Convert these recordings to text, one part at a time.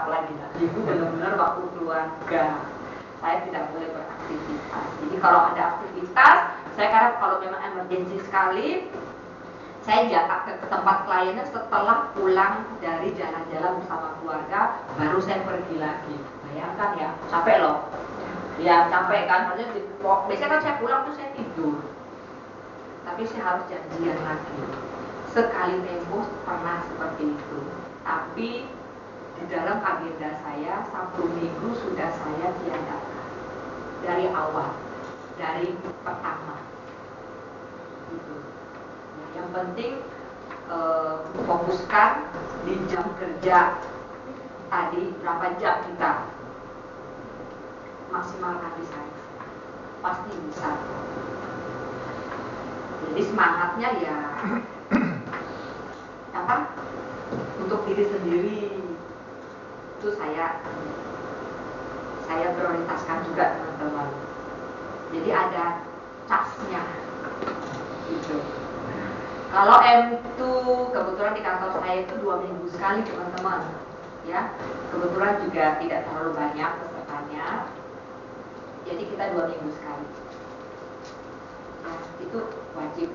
lagi. Itu benar-benar waktu keluarga. Saya tidak boleh beraktivitas. Jadi kalau ada aktivitas, saya karena kalau memang emergency sekali, saya jatah ke tempat kliennya setelah pulang dari jalan-jalan bersama keluarga, baru saya pergi lagi. Bayangkan ya, capek loh. Ya capek kan, biasanya kan saya pulang tuh saya tidur. Tapi saya harus janjian lagi. Sekali tempo pernah seperti itu. Tapi di dalam agenda saya, Sabtu Minggu sudah saya tiadakan. Dari awal, dari pertama. Gitu. Nah, yang penting fokuskan di jam kerja tadi, berapa jam kita maksimalkan di sana. Pasti bisa. Jadi semangatnya ya apa? Untuk diri sendiri itu saya prioritaskan juga teman-teman. Jadi ada tasnya gitu. Kalau M2 kebetulan di kantor saya itu 2 minggu sekali teman-teman, ya kebetulan juga tidak terlalu banyak pesertanya, jadi kita 2 minggu sekali. Nah, itu wajib.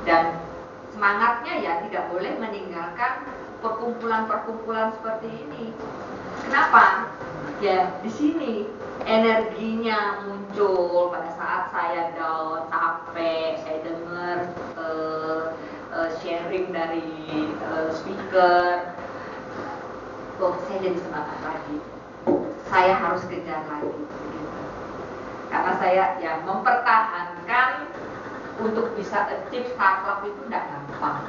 Dan semangatnya ya tidak boleh meninggalkan perkumpulan-perkumpulan seperti ini. Kenapa? Ya di sini energinya muncul pada saat saya down, capek, saya dengar sharing dari speaker, saya jadi semangat lagi. Saya harus kejar lagi, gitu. Karena saya ya mempertahankan untuk bisa achieve startup itu tidak gampang,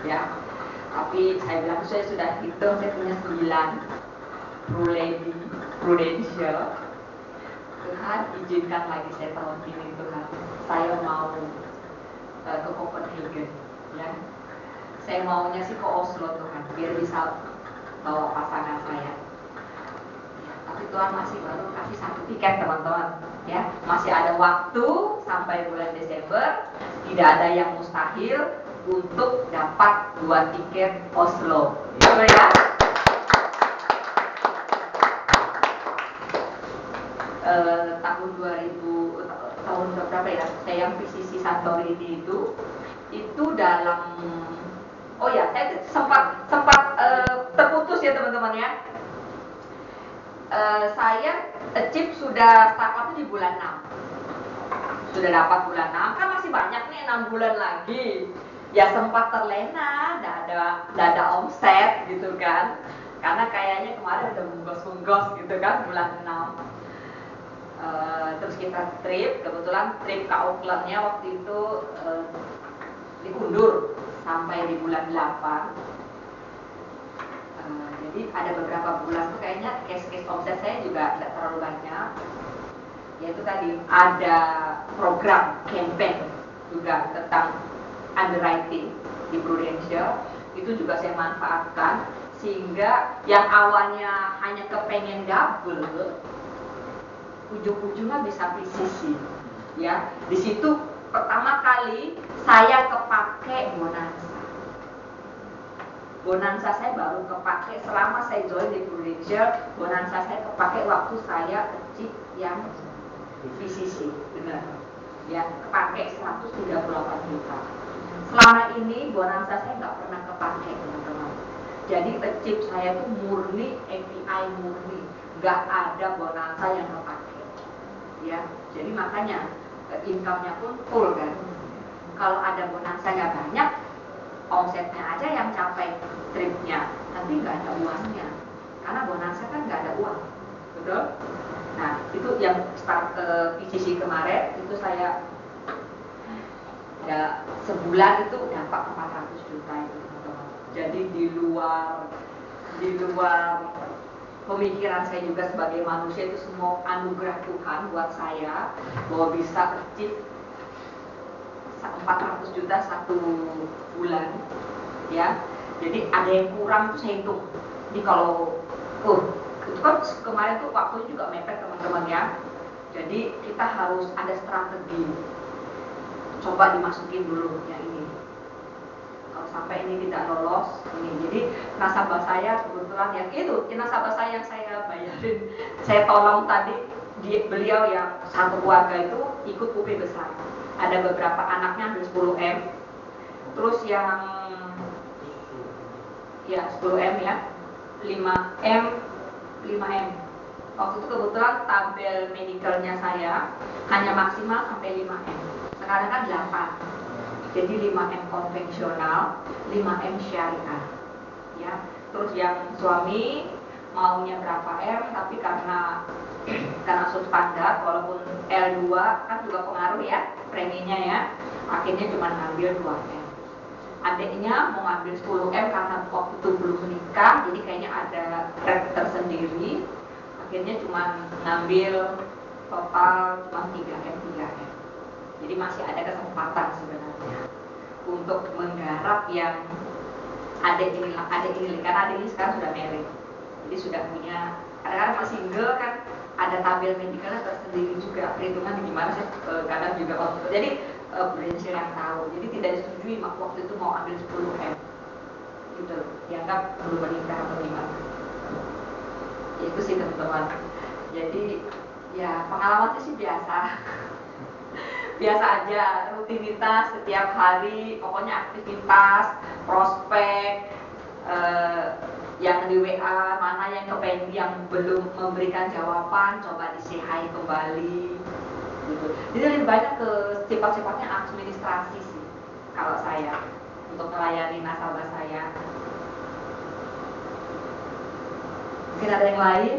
ya. Tapi saya bilang saya sudah hitung, saya punya 9 prudential. Tuhan izinkan lagi saya tahun ini, Tuhan. Saya mau ke Copenhagen, ya. Saya maunya sih ke Oslo, Tuhan, biar bisa bawa pasangan saya. Ya, tapi Tuhan masih baru kasih 1 tiket, teman-teman. Ya, masih ada waktu sampai bulan Desember. Tidak ada yang mustahil untuk dapat 2 tiket Oslo. Gitu ya. Tahun 2000 tahun berapa ya? Saya yang PCC Santorini itu dalam saya sempat terputus ya teman-teman ya. Saya achieve sudah startup di bulan 6. Sudah dapat bulan 6, kan masih banyak nih 6 bulan lagi. Ya sempat terlena, tidak ada omset gitu kan. Karena kayaknya kemarin udah menggos-menggos gitu kan bulan 6. Terus kita trip, kebetulan trip ke Auckland-nya waktu itu diundur sampai di bulan 8. Jadi ada beberapa bulan tuh kayaknya case omset saya juga tidak terlalu banyak. Yaitu tadi ada program campaign juga tentang underwriting di Prudential, itu juga saya manfaatkan sehingga yang awalnya hanya kepengen double, ujung-ujungnya bisa presisi. Ya, di situ pertama kali saya kepake bonanza saya baru kepake selama saya join di Prudential. Bonanza saya kepake waktu saya achieve yang PCC, benar ya, kepake 138 juta. Selama ini bonanza saya nggak pernah kepake teman-teman. Jadi achieve saya itu murni API murni, nggak ada bonanza yang kepake ya. Jadi makanya income-nya pun full kan. Kalau ada bonanza nggak banyak, omsetnya aja yang capai tripnya, tapi nggak ada uangnya, karena bonanza kan nggak ada uang, betul? Nah itu yang start PCC kemarin itu saya ya sebulan itu dapat 400 juta itu teman-teman. Jadi di luar pemikiran saya juga sebagai manusia, itu semua anugerah Tuhan buat saya bahwa bisa achieve 400 juta 1 bulan ya. Jadi ada yang kurang tuh saya hitung. Jadi kalau itu kan kemarin tuh waktunya juga mepet teman-teman ya. Jadi kita harus ada strategi. Coba dimasukin dulu yang ini. kalau sampai ini tidak lolos ini. Jadi nasabah saya kebetulan yang itu, nasabah saya yang saya bayarin, saya tolong tadi, beliau yang satu keluarga itu ikut UP besar. Ada beberapa anaknya ambil 10 M, terus yang ya 10 M ya, 5 M, 5 M. Waktu itu kebetulan tabel medicalnya saya hanya maksimal sampai 5 M. Sekarang kan 8. Jadi 5 M konvensional, 5 M syariah. Ya. Terus yang suami maunya berapa M, tapi karena substandard, walaupun L2 kan juga pengaruh ya preminya ya, akhirnya cuma ngambil 2 M. Adiknya mau ngambil 10 M karena waktu itu belum menikah, jadi kayaknya ada rate tersendiri, akhirnya cuma ngambil total cuma 3 M. Jadi masih ada kesempatan sebenarnya untuk menggarap yang adik ini, karena adik ini sekarang sudah married, jadi sudah punya, kadang-kadang masih single kan, ada tabel medicalnya tersendiri juga, perhitungan gimana sih, kadang juga waktu itu. Jadi Brancher yang tahu, jadi tidak disetujui waktu itu mau ambil 10 M gitu, dianggap belum menikah atau gimana. Itu sih teman-teman. Jadi ya pengalamannya sih biasa biasa aja, rutinitas setiap hari, pokoknya aktivitas, prospek, yang di WA, mana yang kepengen, yang belum memberikan jawaban, coba di-say-hi kembali gitu. Jadi lebih banyak ke sifat-sifatnya administrasi sih kalau saya, untuk melayani nasabah saya. Mungkin ada yang lain?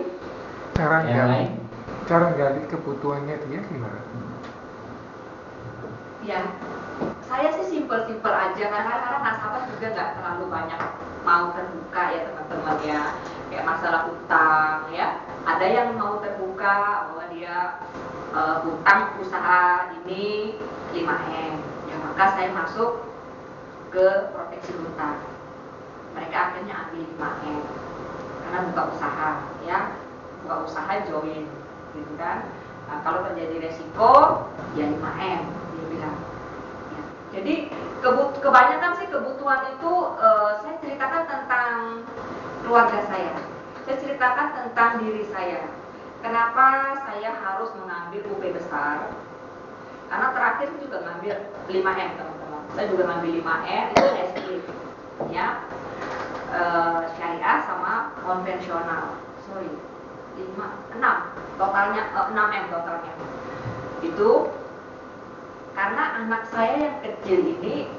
Cara gali kebutuhannya dia gimana? Ya, saya sih simpel-simpel aja, karena nasabah juga nggak terlalu banyak mau terbuka ya teman-teman ya, kayak masalah hutang ya, ada yang mau terbuka bahwa dia hutang usaha ini 5 M, ya maka saya masuk ke proteksi hutang, mereka akhirnya ambil 5 M karena buka usaha ya, buka usaha join gitu kan. Nah, kalau terjadi resiko ya 5 M dia bilang ya. Jadi kebanyakan sih kebutuhan itu saya ceritakan tentang keluarga saya ceritakan tentang diri saya, kenapa saya harus mengambil UP besar, karena terakhir juga ngambil 5 M teman-teman, saya juga ngambil 5 M itu split ya, syariah sama konvensional, 6 totalnya, 6 M totalnya. Itu karena anak saya yang kecil ini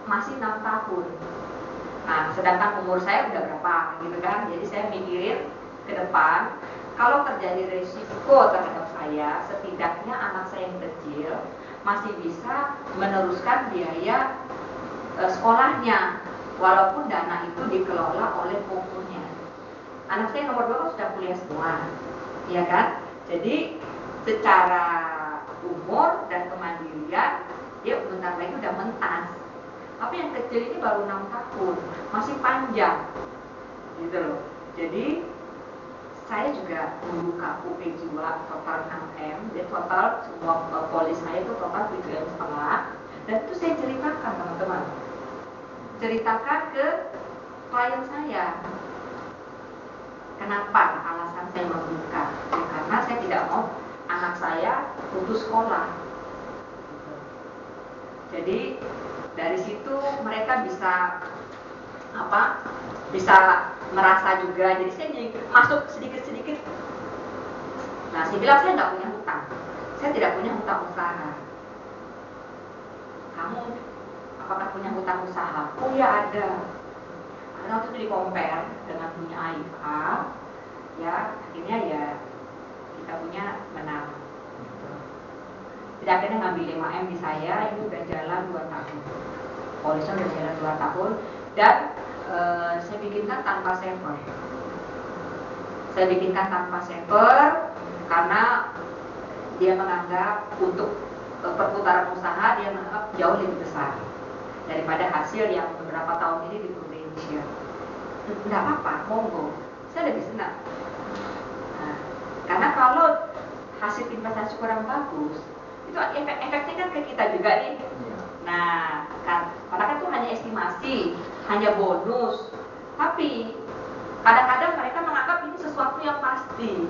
masih 6 tahun. Nah, sedangkan umur saya udah berapa gitu kan. Jadi saya mikirin ke depan, kalau terjadi risiko terhadap saya, setidaknya anak saya yang kecil masih bisa meneruskan biaya sekolahnya, walaupun dana itu dikelola oleh pupunya. Anak saya nomor 2 sudah kuliah semua, ya kan? Jadi secara umur dan kemandirian dia bentar lagi udah mentas. Tapi yang kecil ini baru 6 tahun, masih panjang, gitu loh. Jadi saya juga membuka UP jiwa total 6 M, jadi total semua polis saya itu total 7,5 M, dan itu saya ceritakan teman-teman, ceritakan ke klien saya. Kenapa alasan saya membuka? Ya, karena saya tidak mau anak saya putus sekolah. Jadi dari situ mereka bisa bisa merasa juga. Jadi saya masuk sedikit-sedikit. Nah, saya bilang saya nggak punya hutang, saya tidak punya hutang usaha. Kamu apakah punya hutang usaha? Oh ya ada. Karena waktu itu di-compare dengan punya AIFA, ya akhirnya ya kita punya menang. Jadi akhirnya ngambil 5 M di saya, ini udah jalan 2 tahun. Polisnya udah jalan 2 tahun dan saya bikinkan tanpa saver. Saya bikinkan tanpa saver karena dia menganggap untuk perputaran usaha dia menganggap jauh lebih besar daripada hasil yang beberapa tahun ini di Prudential. Tidak apa-apa, monggo. Saya lebih senang. Nah, karena kalau hasil investasi kurang bagus, itu efeknya kan ke kita juga nih. Nah, karena kan itu hanya hanya estimasi, hanya bonus. Tapi kadang-kadang mereka menganggap ini sesuatu yang pasti.